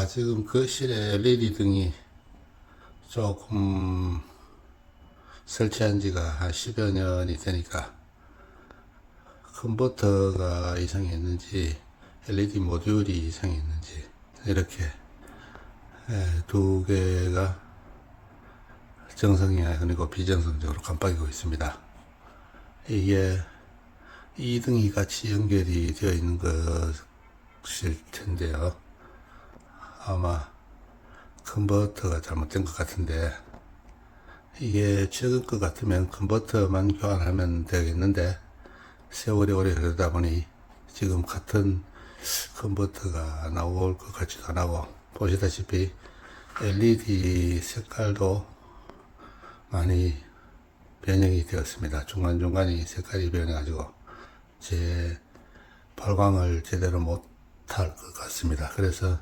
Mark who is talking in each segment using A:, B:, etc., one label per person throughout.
A: 지금 거실에 LED 등이 조금 설치한 지가 한 10여 년이 되니까 컨버터가 이상이 있는지 LED 모듈이 이상이 있는지 이렇게 두 개가 정성이 아니고 비정상적으로 깜빡이고 있습니다. 이게 이 등이 같이 연결이 되어 있는 것일 텐데요. 아마 컨버터가 잘못된 것 같은데, 이게 최근 것 같으면 컨버터만 교환하면 되겠는데 세월이 오래 흐르다 보니 지금 같은 컨버터가 나올 것 같지도 안 하고, 보시다시피 LED 색깔도 많이 변형이 되었습니다. 중간중간이 색깔이 변해가지고 제 발광을 제대로 못할 것 같습니다. 그래서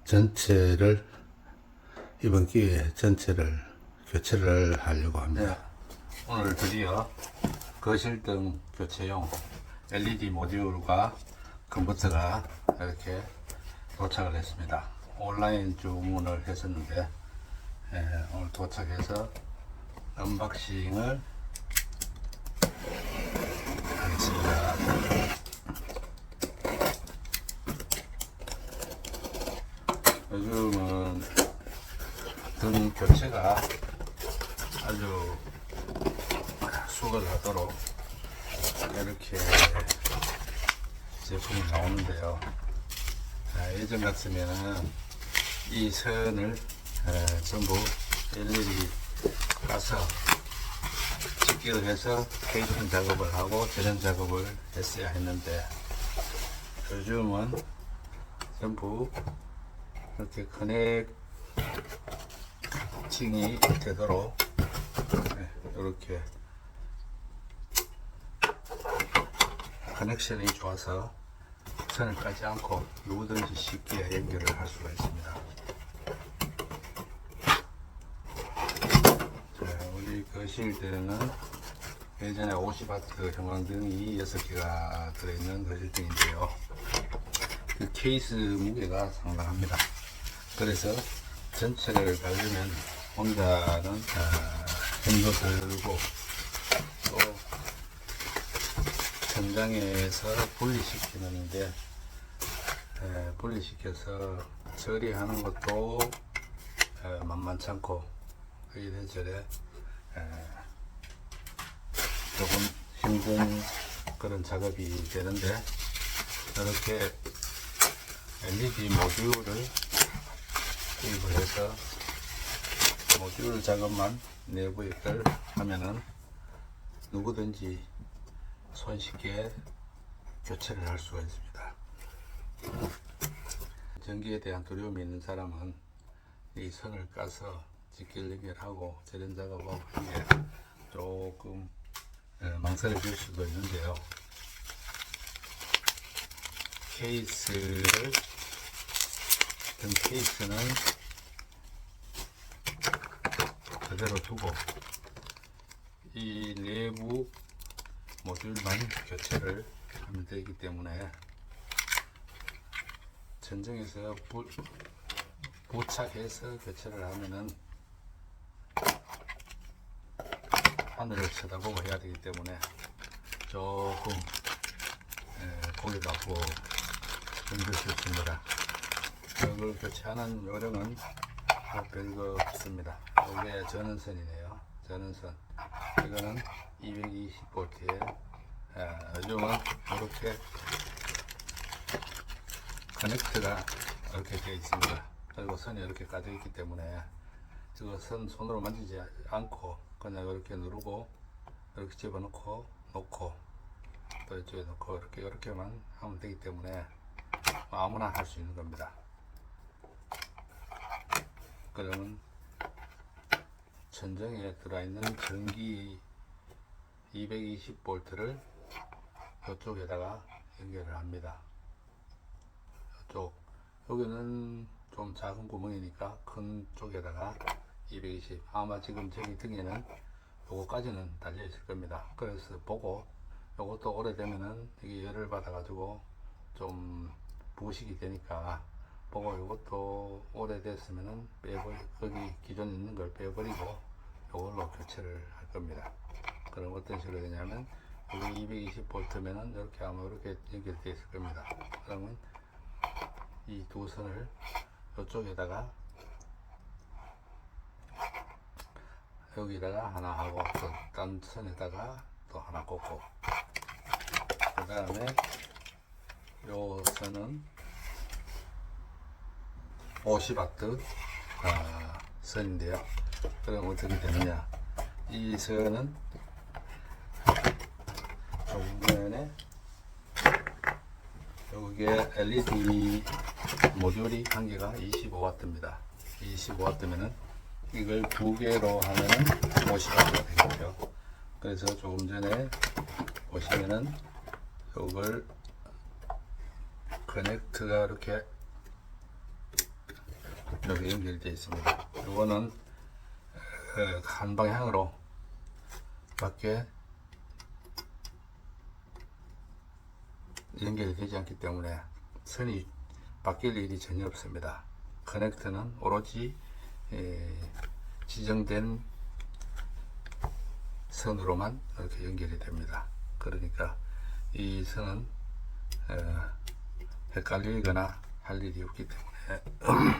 A: 전체를 이번 기회에 전체를 교체를 하려고 합니다. 오늘 드디어 거실등 교체용 LED 모듈과 컨버터가 이렇게 도착을 했습니다. 온라인 주문을 했었는데 오늘 도착해서 언박싱을 하겠습니다. 요즘은 등 교체가 아주 수월하도록 이렇게 제품이 나오는데요. 예전 같으면은 이 선을 전부 일일이 가서 직기를 해서 케이블 작업을 하고 재련 작업을 했어야 했는데, 요즘은 전부 이렇게 커넥팅이 되도록 이렇게 커넥션이 좋아서 선을 까지 않고 누구든지 쉽게 연결을 할 수가 있습니다. 우리 거실등은 예전에 50W 형광등이 6개가 들어있는 거실등인데요. 그 케이스 무게가 상당합니다. 그래서 전체를 가려면 혼자는 힘도 들고, 또 현장에서 분리시키는데 분리시켜서 처리하는 것도 만만찮고 이래저래 조금 힘든 그런 작업이 되는데, 이렇게 LED 모듈을 구입을 해서 모듈 작업만 내부에 걸 하면은 누구든지 손쉽게 교체를 할 수가 있습니다. 전기에 대한 두려움이 있는 사람은 이 선을 까서 직결 연결하고 재련 작업하고 하는 게 조금 망설여질 수도 있는데요. 케이스는 그대로 두고 이 내부 모듈만 교체를 하면 되기 때문에, 전정에서 부착해서 교체를 하면은 하늘을 쳐다보고 해야 되기 때문에 조금 고개가 아프고 힘드실 겁니다. 이걸 교체하는 요령은 별거 없습니다. 이게 전원선이네요. 전원선. 이거는 220V에 요즘은 이렇게 커넥터가 이렇게 되어 있습니다. 그리고 선이 이렇게 까져 있기 때문에 이거 선 손으로 만지지 않고 그냥 이렇게 누르고 이렇게 집어넣고 놓고 또 이쪽에 놓고 이렇게만 하면 되기 때문에 아무나 할 수 있는 겁니다. 그러면 천정에 들어있는 전기 220V를 이쪽에다가 연결을 합니다. 여기는 좀 작은 구멍이니까 큰 쪽에다가 220, 아마 지금 저기 등에는 요거까지는 달려 있을 겁니다. 그래서 보고, 요것도 오래되면은 이게 열을 받아 가지고 좀 부식이 되니까 보고 이것도 오래됐으면은 거기 기존에 있는 걸 빼버리고 이걸로 교체를 할 겁니다. 그럼 어떤 식으로 되냐면 여기 220V면은 이렇게 아마 이렇게 연결되어 있을 겁니다. 그러면 이 두 선을 이쪽에다가 여기다가 하나 하고 또 딴 선에다가 또 하나 꽂고, 그 다음에 요 선은 50W 선인데요. 그럼 어떻게 되느냐, 이 선은 정면에 여기에 LED 모듈이 한 개가 25W입니다. 25W면은 이걸 두 개로 하면은 50W가 되겠죠. 그래서 조금 전에 보시면은 이걸 커넥트가 이렇게 여기 연결되어 있습니다. 이거는 한 방향으로 밖에 연결이 되지 않기 때문에 선이 바뀔 일이 전혀 없습니다. 커넥터는 오로지 지정된 선으로만 이렇게 연결이 됩니다. 그러니까 이 선은 헷갈리거나 할 일이 없기 때문에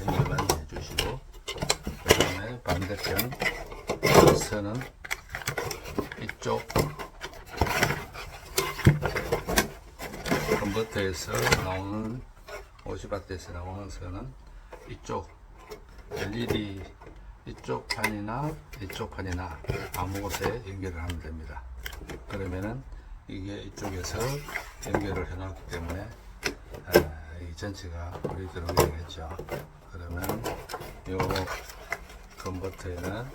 A: 연결만 해주시고, 그 다음에 반대편 선은 이쪽 컨버터에서 나오는 50W에서 나오는 선은 이쪽 LED 이쪽 판이나 이쪽 판이나 아무 곳에 연결을 하면 됩니다. 그러면은 이게 이쪽에서 연결을 해 놨기 때문에 이 전체가 불이 들어오게 되겠죠. 그러면 요 컨버터에는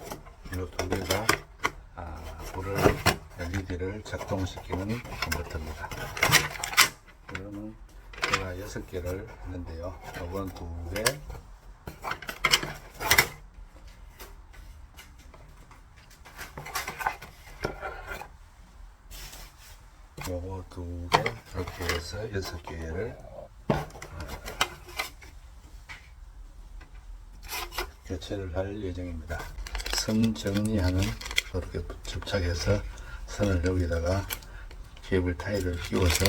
A: 요 두 개가 불을 LED를 작동시키는 컨버터입니다. 그러면 제가 6개를 했는데요. 이건 2개, 요거 2개, 이렇게 해서 6개를 교체를 할 예정입니다. 선 정리하는 이렇게 접착해서 선을 여기다가 케이블 타이를 끼워서,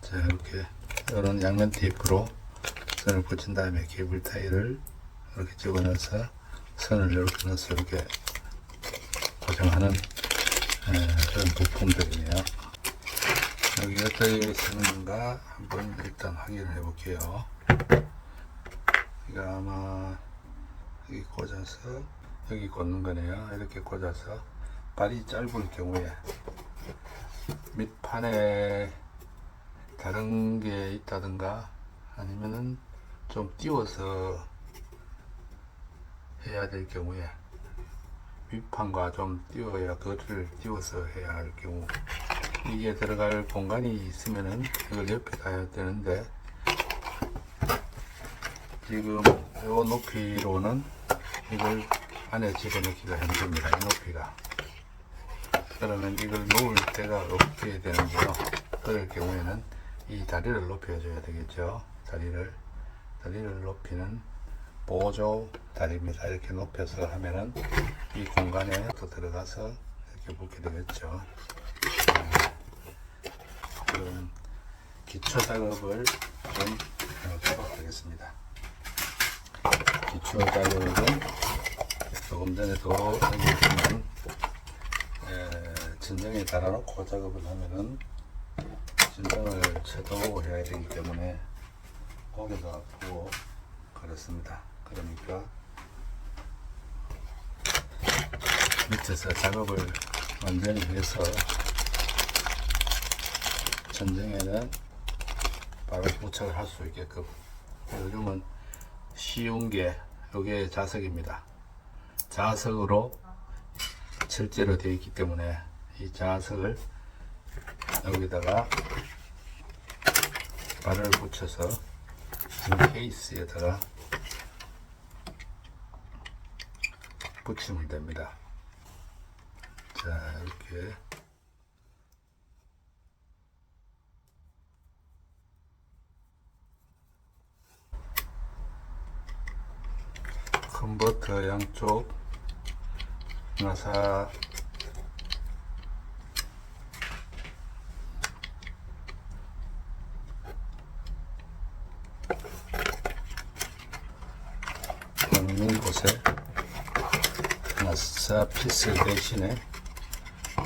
A: 자, 이렇게 이런 양면 테이프로 선을 붙인 다음에 케이블 타이를 이렇게 집어넣어서 선을 이렇게 넣어서 이렇게 고정하는 그런 부품들이네요. 여기 어떻게 쓰는가 한번 일단 확인을 해 볼게요. 이거 아마 여기 꽂아서 여기 꽂는 거네요. 이렇게 꽂아서 발이 짧을 경우에 밑판에 다른 게 있다든가 아니면은 좀 띄워서 해야 될 경우에, 윗판과 좀 띄워야 그거를 띄워서 해야 할 경우, 이게 들어갈 공간이 있으면은 이걸 옆에 놔야 되는데 지금 요 높이로는 이걸 안에 집어넣기가 힘듭니다. 이 높이가. 그러면 이걸 놓을 데가 없게 되는데요. 그럴 경우에는 이 다리를 높여줘야 되겠죠. 다리를 높이는 보조 다리입니다. 이렇게 높여서 하면은 이 공간에 또 들어가서 이렇게 붙게 되겠죠. 그럼 기초 작업을 좀 해보도록 하겠습니다. 기초 작업은 조금 전에도 얘기했지만 진정에 달아놓고 작업을 하면은 진정을 쳐도 해야 되기 때문에 고개도 아프고 그렇습니다. 그러니까 밑에서 작업을 완전히 해서 전정에는 바로 부착을 할 수 있게끔. 요즘은 쉬운 게 요게 자석입니다. 자석으로 철제로 되어 있기 때문에 이 자석을 여기다가 발을 붙여서 이 케이스에다가 붙이면 됩니다. 자, 이렇게 컨버터 양쪽 나사 있는 곳에 나사 피스 대신에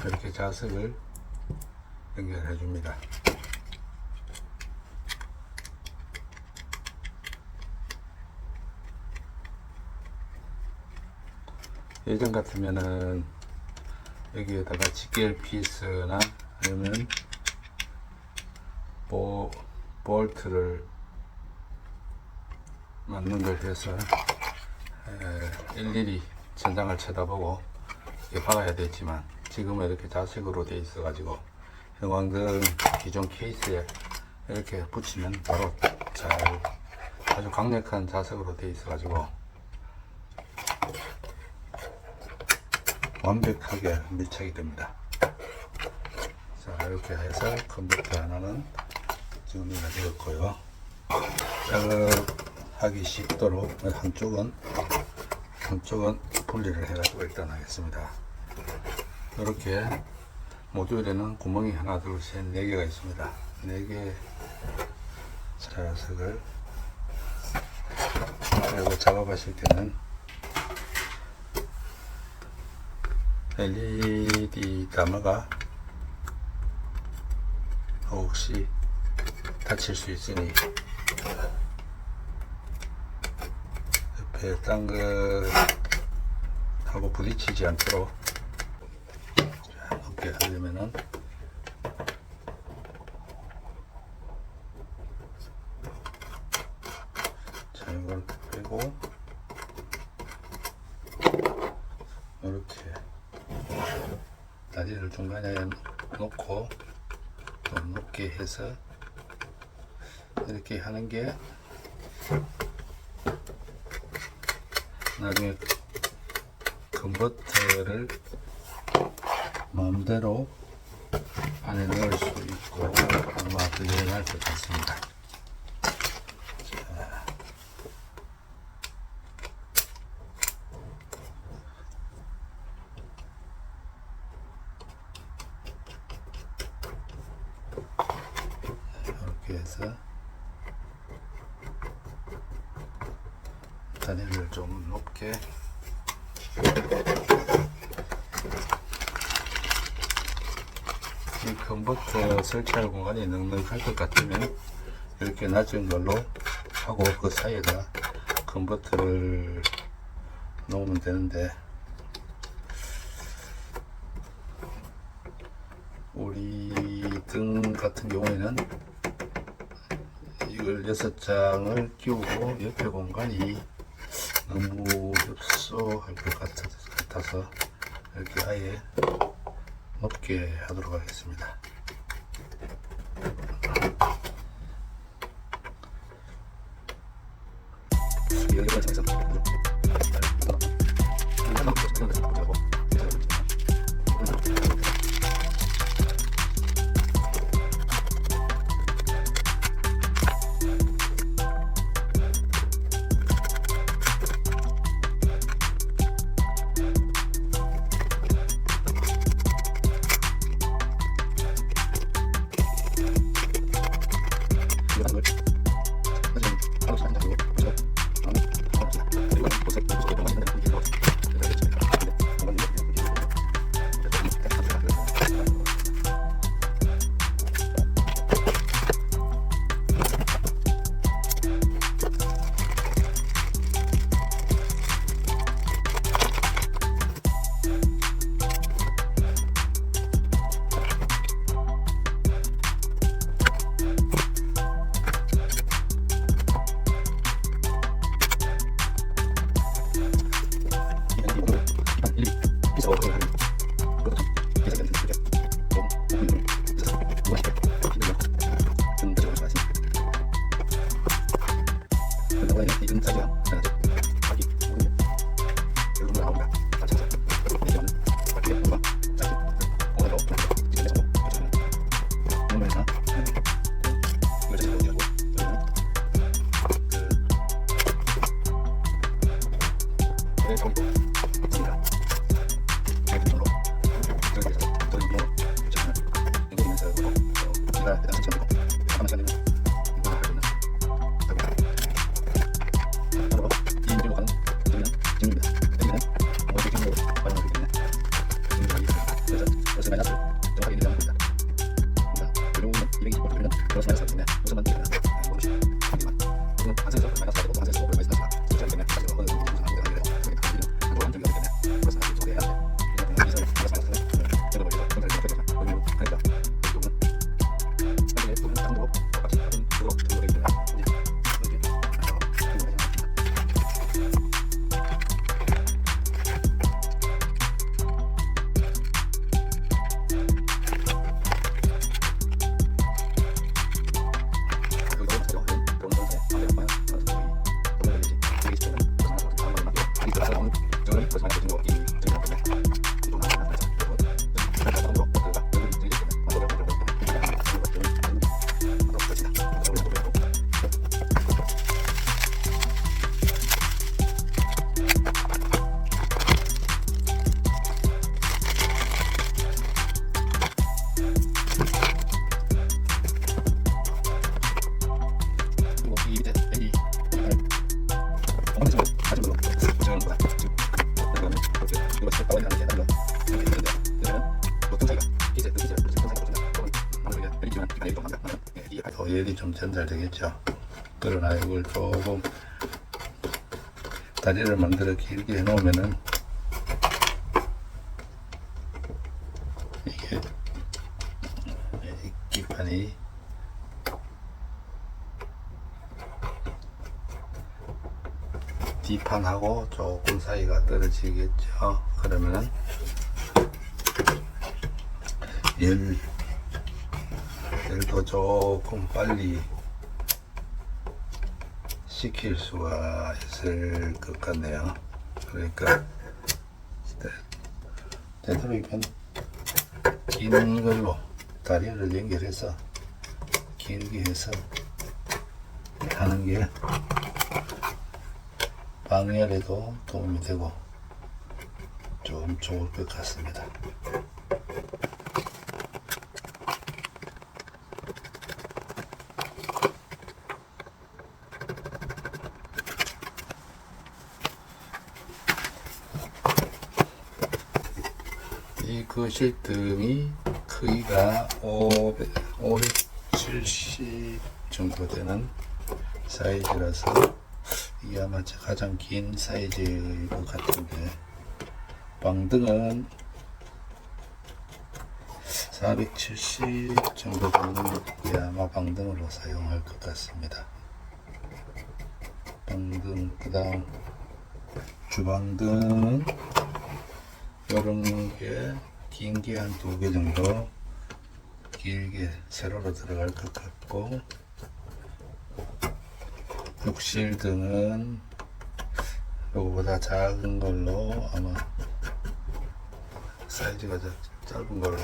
A: 이렇게 자석을 연결해 줍니다. 예전 같으면은 여기에다가 직결 피스나 아니면 볼트를 맞는 걸 해서 일일이 전장을 쳐다보고 박아야 되지만 지금은 이렇게 자석으로 되어 있어 가지고 형광등 기존 케이스에 이렇게 붙이면 바로 잘 아주 강력한 자석으로 되어 있어 가지고 완벽하게 밀착이 됩니다. 자, 이렇게 해서 컴퓨터 하나는 정리가 되었고요. 작업하기 쉽도록 한쪽은 분리를 해가지고 일단 하겠습니다. 이렇게 모듈에는 구멍이 하나, 둘, 셋, 4개가 있습니다. 4개 자석을 그리고 작업하실 때는 LED 가마가 혹시 다칠 수 있으니 옆에 딴 거하고 부딪히지 않도록 높게 하려면은 자, 이걸 빼고 이렇게 다리를 중간에 놓고 좀 높게 해서 이렇게 하는 게 나중에 컨버터를 마음대로 안에 넣을 수 있고 아마 더 유용할 것 같습니다. 자. 이렇게 해서 다리를 좀 높게 이 컨버터 설치할 공간이 넉넉할 것 같으면 이렇게 낮은 걸로 하고 그 사이에다 컨버터를 놓으면 되는데 우리 등 같은 경우에는 이걸 6장을 끼우고 옆에 공간이 너무 협소할 것 같아서 이렇게 아예 높게 하도록 하겠습니다. 열이 좀 전달되겠죠. 그러나 이걸 조금 다리를 만들어 길게 해놓으면은 이게 기판이 뒷판하고 조금 사이가 떨어지겠죠. 그러면은 열도 조금 빨리 식힐 수가 있을 것 같네요. 그러니까 되도록이면 긴 걸로 다리를 연결해서 길게 해서 하는 게 방열에도 도움이 되고 좀 좋을 것 같습니다. 이 거실등이 크기가 570 정도 되는 사이즈라서 이게 아마 가장 긴 사이즈일 것 같은데, 방등은 470 정도 되는 게 아마 방등으로 사용할 것 같습니다. 방등, 그 다음 주방등은 이런 게 긴 게 한 2개 정도 길게 세로로 들어갈 것 같고, 욕실 등은 이거보다 작은 걸로 아마 사이즈가 짧은 걸로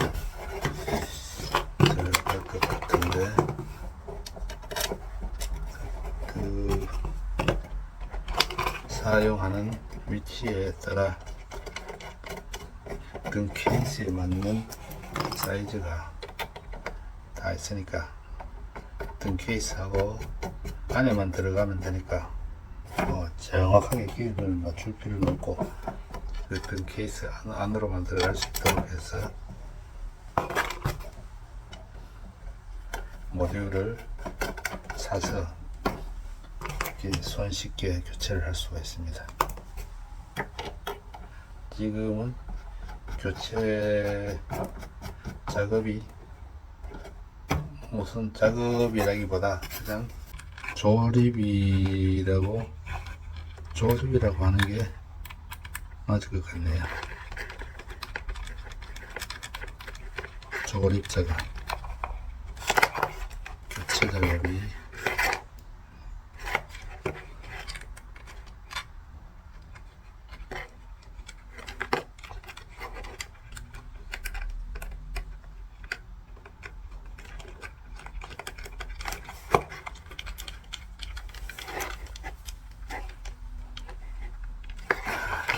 A: 들어갈 것 같은데, 그 사용하는 위치에 따라 등 케이스에 맞는 사이즈가 다 있으니까 등 케이스하고 안에만 들어가면 되니까 정확하게 길이를 맞출 필요는 없고 그 등 케이스 안으로만 들어갈 수 있도록 해서 모듈을 사서 손쉽게 교체를 할 수가 있습니다. 지금은 교체 작업이 무슨 작업이라기보다 그냥 조립이라고 하는 게 맞을 것 같네요. 조립 작업, 교체 작업이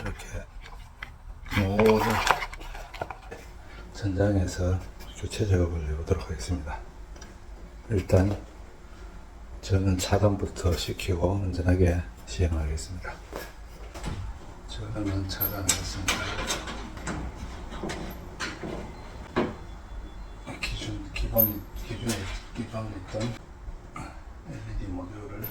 A: 이렇게 모든 전장에서 교체 작업을 해보도록 하겠습니다. 일단 저는 차단부터 시키고 안전하게 시행하겠습니다. 저는 차단하겠습니다. 기존에 있던 LED 모듈을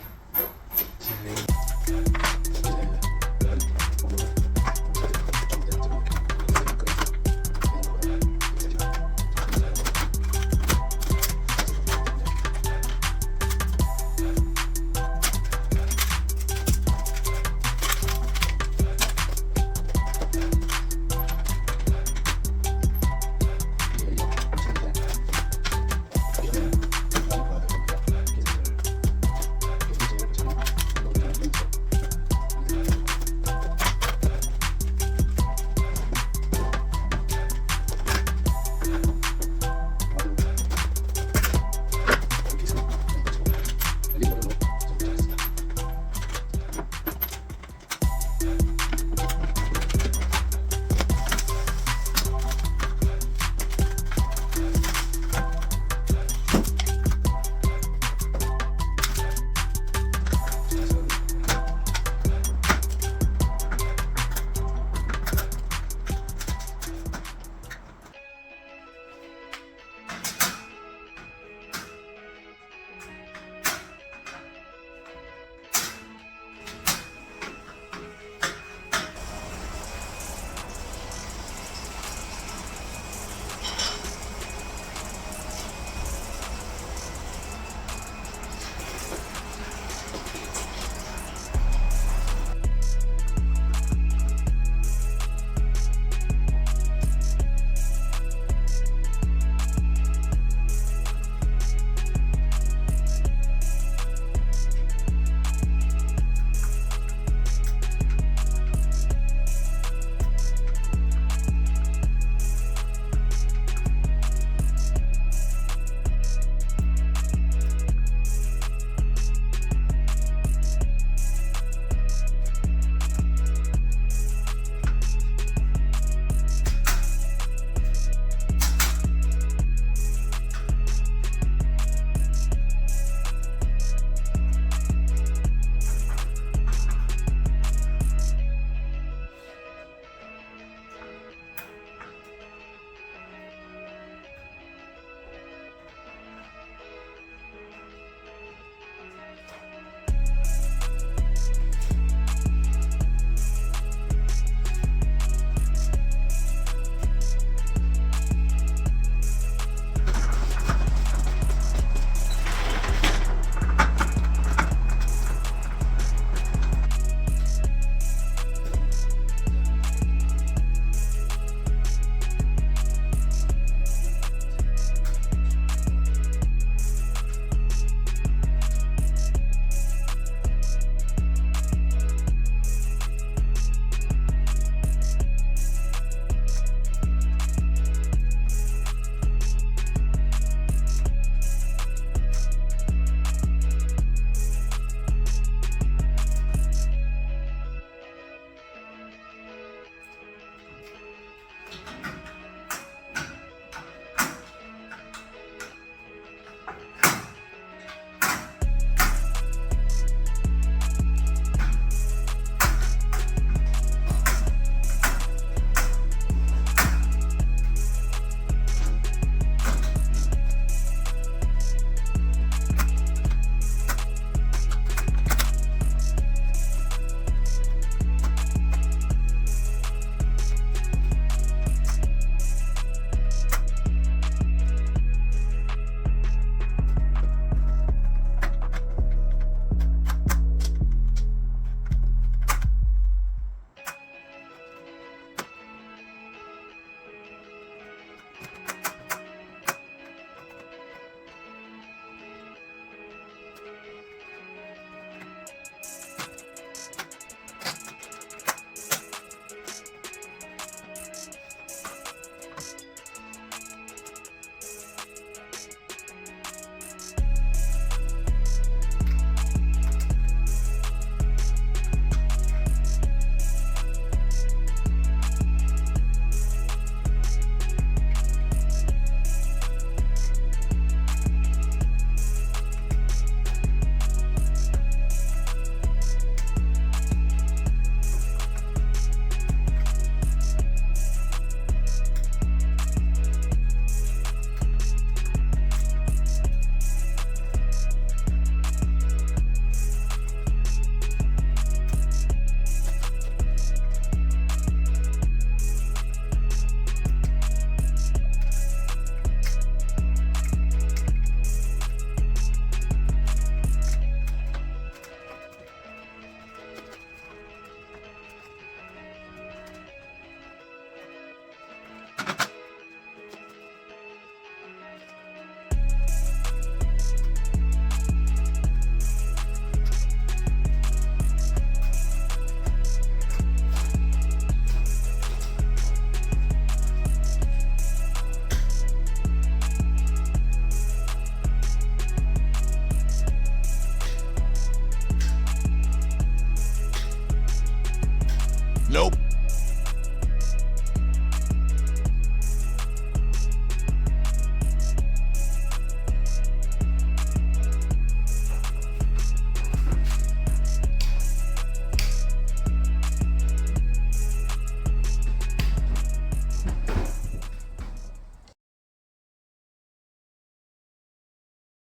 B: Nope.